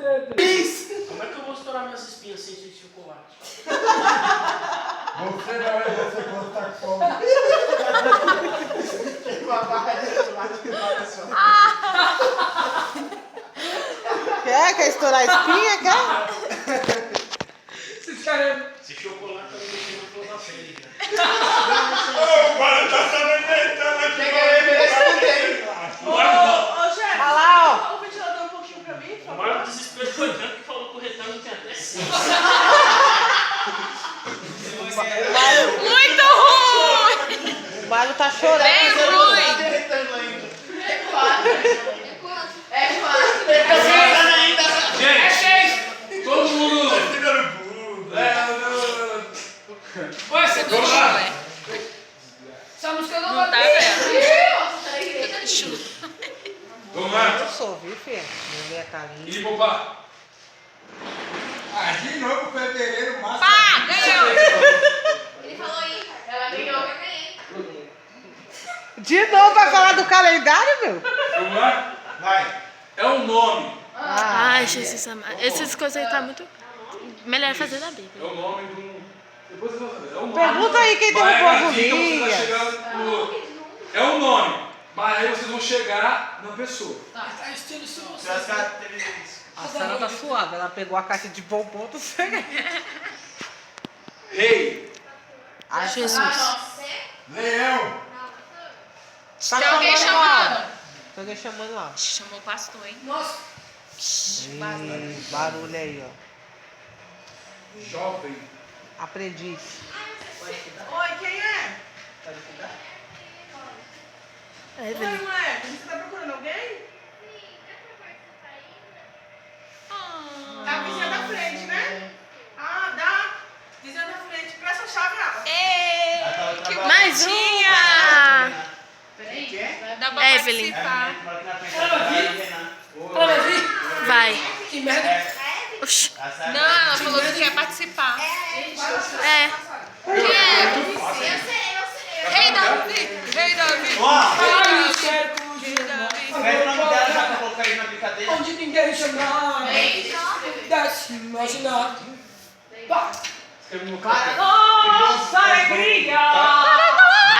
Como é que eu vou estourar minhas espinhas sem de chocolate? Você não é você quando tá com fome. Uma barra de chocolate que mata só. Quer estourar a espinha, quer? Esses caras... Esse chocolate eu não deixei na flor da pele, cara. Ô, o cara tá se alimentando aqui. Ô, chefe, Olha lá, ó. o ventilador um pouquinho pra mim, por O favor. maior desespero foi tanto que falou que o retango tem até 5. Muito ruim! O Mário tá chorando. Bem ruim! Gente, todo mundo... Vai, você Vamos lá! Essa música não Não tá vai vendo? Chuva. Vamos lá. Eu sou, viu, filho? Minha meia carinha. E popá. Ah, de novo, fevereiro, março. Pá, ganhou! Ele falou aí. Ela ganhou. Eu ganhei. De novo vai falar do calendário, meu? Vamos lá? Vai. É um nome. Ai, Jesus amado. Essas coisas aí tá muito... Melhor fazer na Bíblia. É o nome de um... Depois você vai saber. É um nome. Pergunta aí quem derrubou a Mas a dica, você bolinha. vai chegar no... É um nome. Mas aí vocês vão chegar na pessoa. Tá estilo isso você. As características. A Sara tá suave, ela pegou a caixa de bombom, tu sei. Rei. Ai, Jesus. Leão. Tá Tem alguém chamando. Tem alguém chamando lá. Chamou o pastor, hein? Nossa. Ih, barulho aí, ó. Jovem. Aprendiz. Oi, quem é? Oi, Evelyn. moleque. Você tá procurando alguém? Ah. É a vizinha da frente, né? Ah, dá. Vizinha da frente. Presta a chave, ela. Ei, que um. mais uma! Quem? Dá pra Evelyn. participar. Ela vai vir? Vai. Que merda. Oxi. um. Não, ela falou que quer participar. É. Quem é? Eu sei. Rei Davi. Rei Davi. Ó, Ai, quero com o Rei Davi. escreve o nome dela já pra colocar aí na brincadeira. Onde ninguém chama. Desce, imagina. Pá. Escreve no Nossa, alegria!